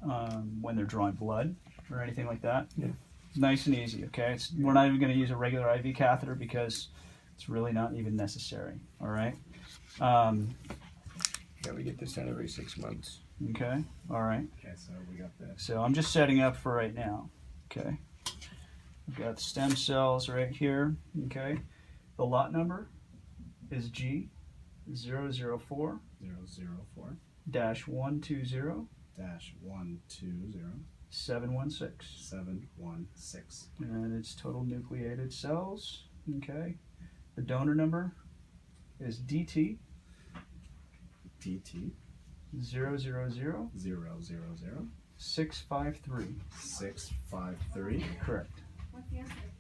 when they're drawing blood or anything like that. Yeah. Nice and easy, okay? We're not even going to use a regular IV catheter because it's really not even necessary, all right? Yeah, we get this done every 6 months. Okay, all right. Okay, so we got the. So I'm just setting up for right now, okay? We've got the stem cells right here, okay? The lot number is G004-120-716. 004-120-716. And it's total nucleated cells, okay? The donor number is DT DT 000 000 653. 653. Correct. So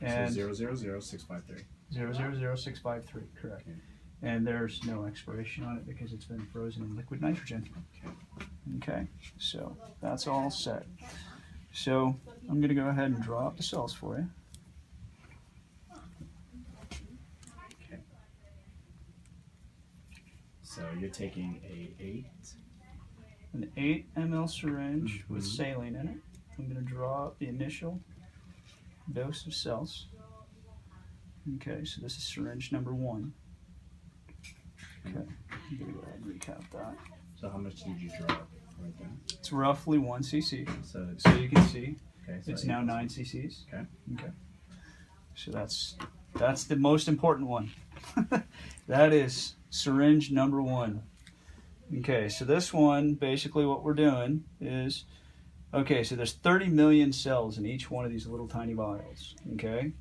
And 000 653. 000 653, correct. Okay. And there's no expiration on it because it's been frozen in liquid nitrogen. Okay. Okay, so that's all set. So I'm going to go ahead and draw up the cells for you. Okay. So you're taking An 8 ml syringe with saline in it. I'm going to draw up the initial dose of cells. Okay, so this is syringe number 1. Okay, I'm going to go ahead and recap that. So how much did you draw right there? It's roughly 1 cc. So it's So you can see okay. So it's now 9 cc's. Okay. Okay. So that's the most important one. That is syringe number 1. Okay, so this one, basically what we're doing is, okay, so there's 30 million cells in each one of these little tiny vials, okay?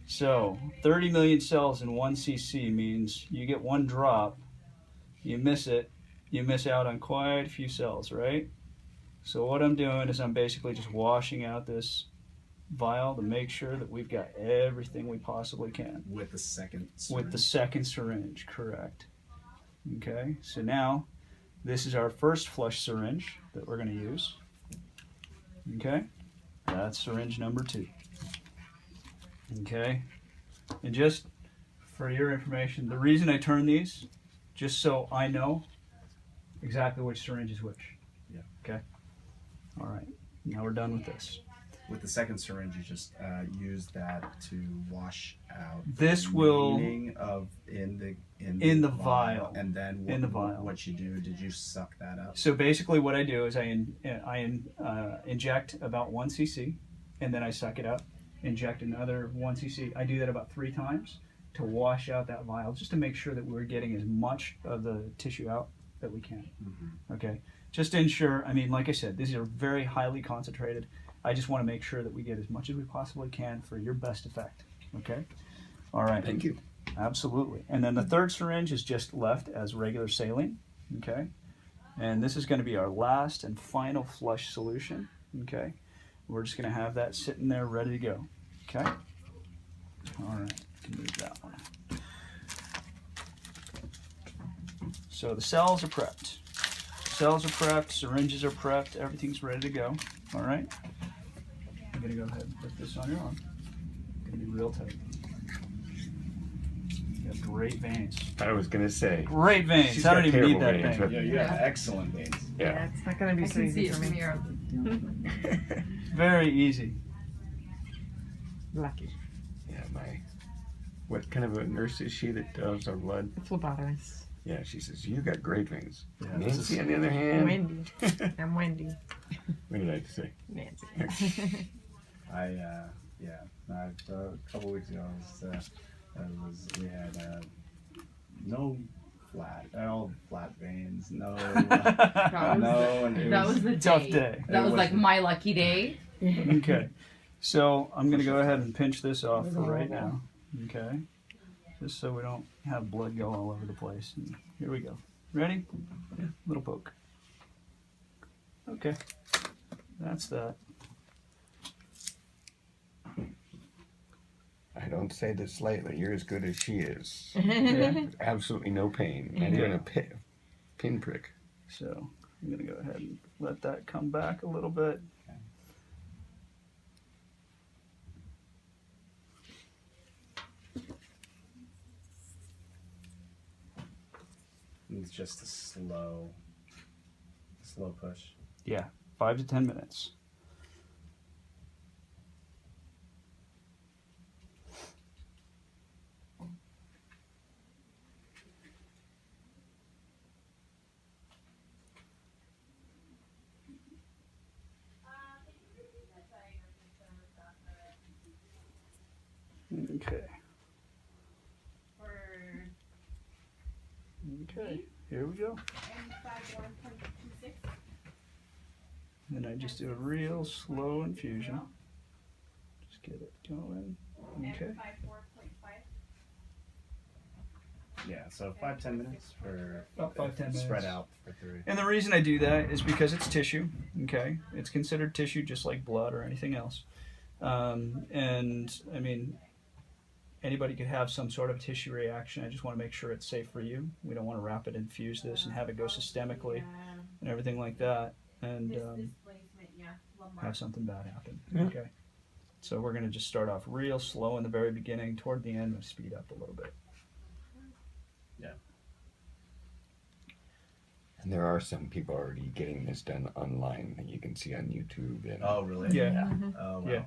So 30 million cells in 1 cc means you get 1 drop, you miss it, you miss out on quite a few cells, right? So what I'm doing is I'm basically just washing out this vial to make sure that we've got everything we possibly can. with the second. With the second syringe, correct. Okay, so now this is our first flush syringe that we're going to use. Okay, that's syringe number 2. Okay, and just for your information, the reason I turn these, just so I know exactly which syringe is which. Yeah. Okay, all right, now we're done with this. With the second syringe, you just use that to wash out This the will remaining of in the vial. and then what, In the vial. what you do? Did you suck that up? So basically what I do is I inject about 1 cc and then I suck it up, inject another 1 cc. I do that about 3 times to wash out that vial, just to make sure that we're getting as much of the tissue out that we can. Okay, just to ensure, I mean, like I said, these are very highly concentrated. I just want to make sure that we get as much as we possibly can for your best effect. Okay, all right. Thank you. Absolutely. And then the third syringe is just left as regular saline, okay? And this is going to be our last and final flush solution, okay? We're just going to have that sitting there ready to go, okay? All right, can move that one. So the cells are prepped. Cells are prepped, syringes are prepped, everything's ready to go, all right? I'm going to go ahead and put this on your arm. It's going to be real tight. You have great veins. I was going to say. Great veins. She's I got don't even need that terrible veins, vein. but- Yeah, you have excellent veins. Yeah. It's not going to be I so can easy see it for from me. here. Very easy. Lucky. Yeah, what kind of a nurse is she that does our blood? Phlebotomist. Yeah, she says, you got great veins. Yeah, Nancy, on the other hand. Wendy. I'm Wendy. What did I say? Nancy. A couple weeks ago, we had no all flat veins, no, no, and it That was the Tough day. day. That It was was- like my lucky day. Okay. So I'm going to go ahead and pinch this off for right now. Okay. Just so we don't have blood go all over the place. And here we go. Ready? Yeah. Little poke. Okay. That's that. I don't say this lightly. You're as good as she is. Yeah. Absolutely no pain. Not even a pin prick. So I'm going to go ahead and let that come back a little bit. It's just a slow push. Yeah. 5 to 10 minutes. Okay. Okay, here we go. And I just do a real slow infusion. Just get it going. Okay. Yeah, so 5-10 minutes for About 5-10 spread minutes. out for 3. And the reason I do that is because it's tissue. Okay, it's considered tissue just like blood or anything else. And I mean, anybody could have some sort of tissue reaction. I just want to make sure it's safe for you. We don't want to rapid infuse this and have it go systemically and everything like that, and have something bad happen. Okay, so we're going to just start off real slow in the very beginning. Toward the end, we'll speed up a little bit. Yeah. And there are some people already getting this done online that you can see on YouTube. And Oh, really? Yeah. Oh, wow. Yeah.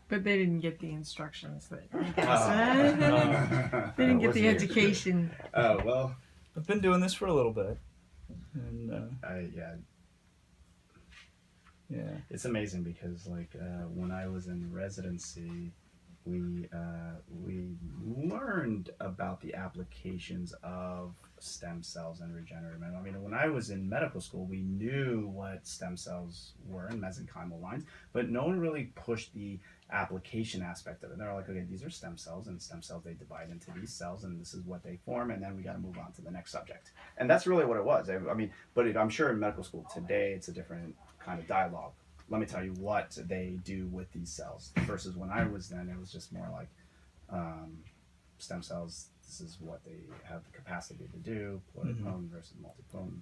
But they didn't get the instructions that I guess. Oh. They didn't get Wasn't the it? education. Oh, well, I've been doing this for a little bit, and yeah. it's amazing because when I was in residency, we learned about the applications of stem cells and regenerative medicine. I mean, when I was in medical school, we knew what stem cells were and mesenchymal lines, but no one really pushed the application aspect of it. They're like, okay, these are stem cells, and stem cells, they divide into these cells, and this is what they form, and then we got to move on to the next subject. And that's really what it was. I mean, but I'm sure in medical school today, it's a different kind of dialogue. Let me tell you what they do with these cells versus when I was then, it was just more like stem cells, this is what they have the capacity to do, pluripotent versus multipotent.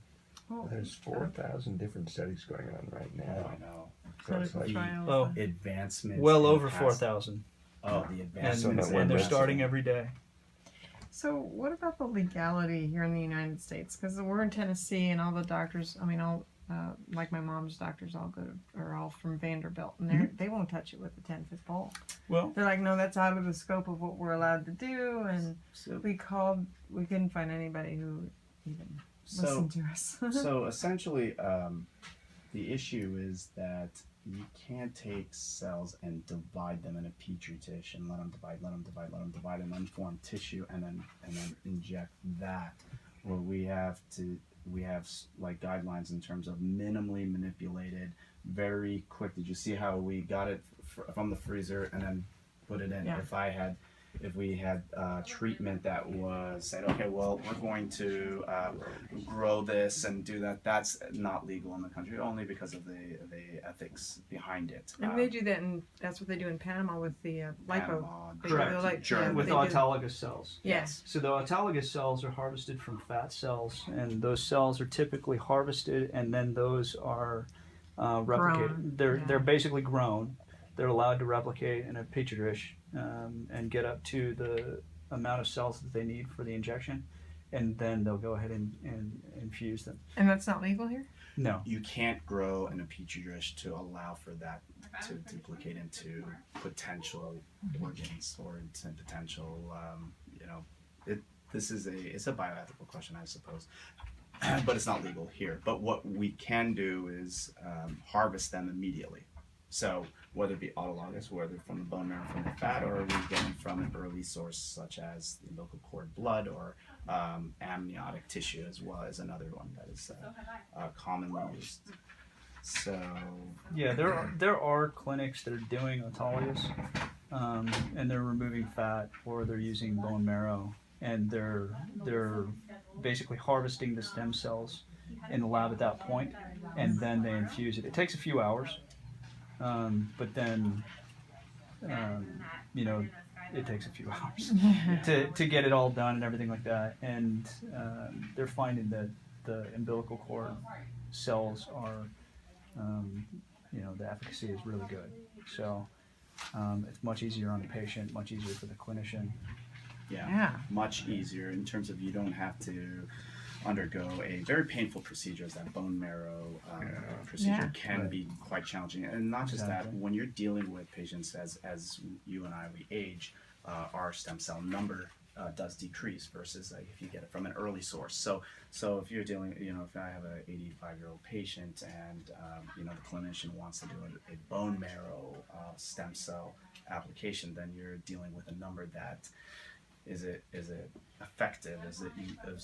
Oh, there's 4,000 different studies going on right Oh, now. I know. So it's clinical like, trials. Oh, Advancements. well in over past- 4,000, Oh, the and, advancements. So and they're we're starting every day. So what about the legality here in the United States? Because we're in Tennessee, and all the doctors, I mean, all like my mom's doctors, all are all from Vanderbilt, and they won't touch it with a 10-foot pole. Well, They're like, no, that's out of the scope of what we're allowed to do. And So, we couldn't find anybody who even listened to us. so essentially, the issue is that you can't take cells and divide them in a petri dish and let them divide, and then form tissue and then inject that. Where we have like guidelines in terms of minimally manipulated, very quick. Did you see how we got it from the freezer and then put it in? Yeah. If we had treatment that was said, okay, well, we're going to grow this and do that, that's not legal in the country, only because of the ethics behind it. And they do that, and that's what they do in Panama with the lipo. Panama, They Correct. do the Germ. with they do- autologous cells. Yes. So the autologous cells are harvested from fat cells, and those cells are typically harvested, and then those are replicated. Grown. They're basically grown. They're allowed to replicate in a petri dish and get up to the amount of cells that they need for the injection, and then they'll go ahead and infuse them. And that's not legal here? No. You can't grow in a petri dish to allow for that to duplicate into potential organs or into potential, it's a bioethical question, I suppose, but it's not legal here. But what we can do is harvest them immediately. So whether it be autologous, whether from the bone marrow, from the fat, or we get them from an early source such as the umbilical cord blood or amniotic tissue as well as another one that is commonly used. So Yeah, there are clinics that are doing autologous, and they're removing fat or they're using bone marrow, and they're basically harvesting the stem cells in the lab at that point, and then they infuse it. It takes a few hours, but then it takes a few hours to get it all done and everything like that. And they're finding that the umbilical cord cells are the efficacy is really good. So it's much easier on the patient, much easier for the clinician. yeah, Yeah. much easier in terms of you don't have to undergo a very painful procedure. As that bone marrow procedure can be quite challenging, and not just that. When you're dealing with patients as you and I, we age, our stem cell number does decrease versus if you get it from an early source. So if you're dealing, if I have an 85-year-old patient and the clinician wants to do a bone marrow stem cell application, then you're dealing with a number that is it effective? Is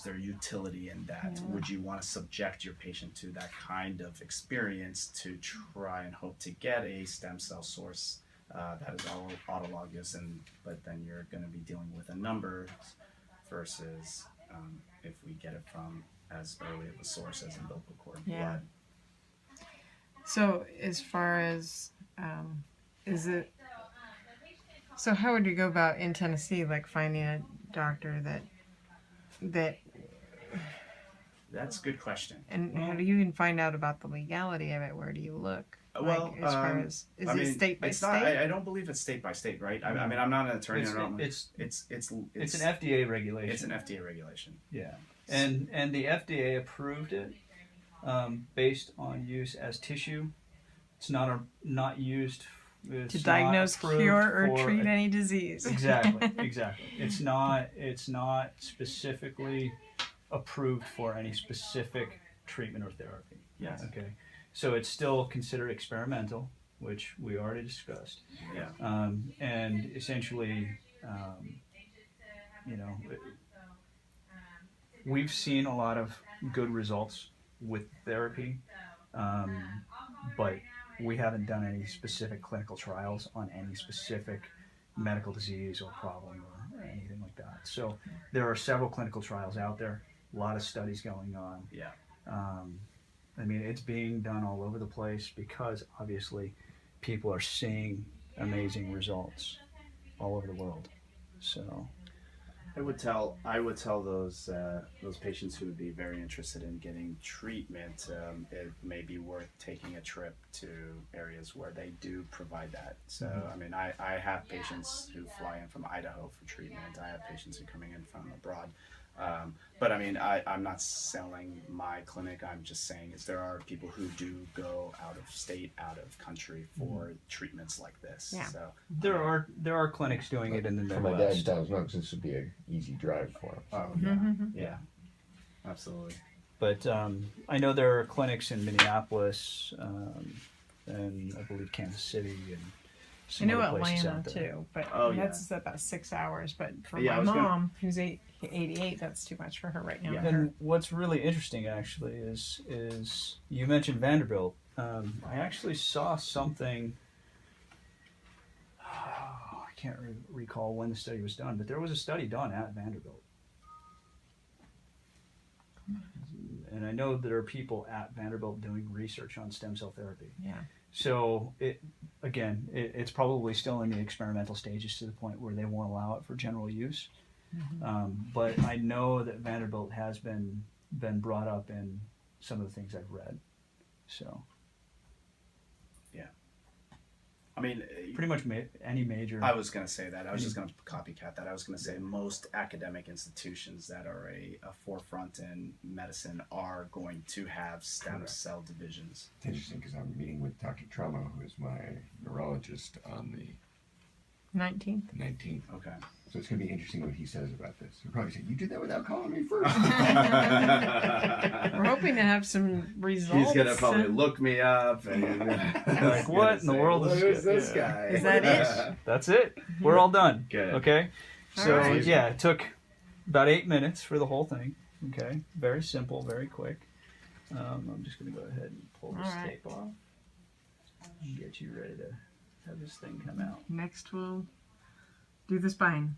there utility in that? Would you want to subject your patient to that kind of experience to try and hope to get a stem cell source that is all autologous, but then you're going to be dealing with a number versus if we get it from as early of a source as umbilical cord blood. So as far as so how would you go about in Tennessee, like finding a doctor that That's a good question. and how do you even find out about the legality of it? Where do you look? Well, as far as it state by it's state? not. I don't believe it's state by state, right? I mean, I'm not an attorney. It's an FDA regulation. It's an FDA regulation. Yeah, and the FDA approved it based on use as tissue. It's not used to diagnose, cure, or treat any disease. Exactly. It's not specifically approved for any specific treatment or therapy. Yes. Okay. So it's still considered experimental, which we already discussed. Yeah. And essentially, we've seen a lot of good results with therapy, but we haven't done any specific clinical trials on any specific medical disease or problem or anything like that. So there are several clinical trials out there, a lot of studies going on. Yeah. I mean, it's being done all over the place because obviously people are seeing amazing results all over the world. So I would tell those patients who would be very interested in getting treatment, it may be worth taking a trip to areas where they do provide that. So, I mean, I have patients who fly in from Idaho for treatment. I have patients who are coming in from abroad. But I mean, I'm not selling my clinic. I'm just saying there are people who do go out of state, out of country for treatments like this. Yeah. So there are clinics doing it in the For my Midwest. dad's dogs, this would be an easy drive for him. Oh yeah, yeah, absolutely. But I know there are clinics in Minneapolis and I believe Kansas City and I some know other places Atlanta out there. too, but Oh, yeah. that's about 6 hours. But for Yeah, I my was gonna- mom, who's 88, that's too much for her right now. Yeah. And what's really interesting actually is you mentioned Vanderbilt. I actually saw something. I can't recall when the study was done, but there was a study done at Vanderbilt. And I know there are people at Vanderbilt doing research on stem cell therapy. Yeah. So it's probably still in the experimental stages to the point where they won't allow it for general use. But I know that Vanderbilt has been brought up in some of the things I've read. So I mean, pretty much any major. I was going to say that. I was just going to copycat that. I was going to say most academic institutions that are a forefront in medicine are going to have stem cell divisions. It's interesting because I'm meeting with Dr. Trauma, who is my neurologist, on the 19th. 19th. Okay. So it's going to be interesting what he says about this. He'll probably say, "You did that without calling me first." We're hoping to have some results. He's gonna probably look me up and Like, what in the world is this guy? Is that it? That's it. We're all done. Good. Okay. All So right. yeah, it took about 8 minutes for the whole thing. Okay. Very simple, very quick. I'm just gonna go ahead and pull this All right. tape off and get you ready to have this thing come out. Next, we'll do the spine.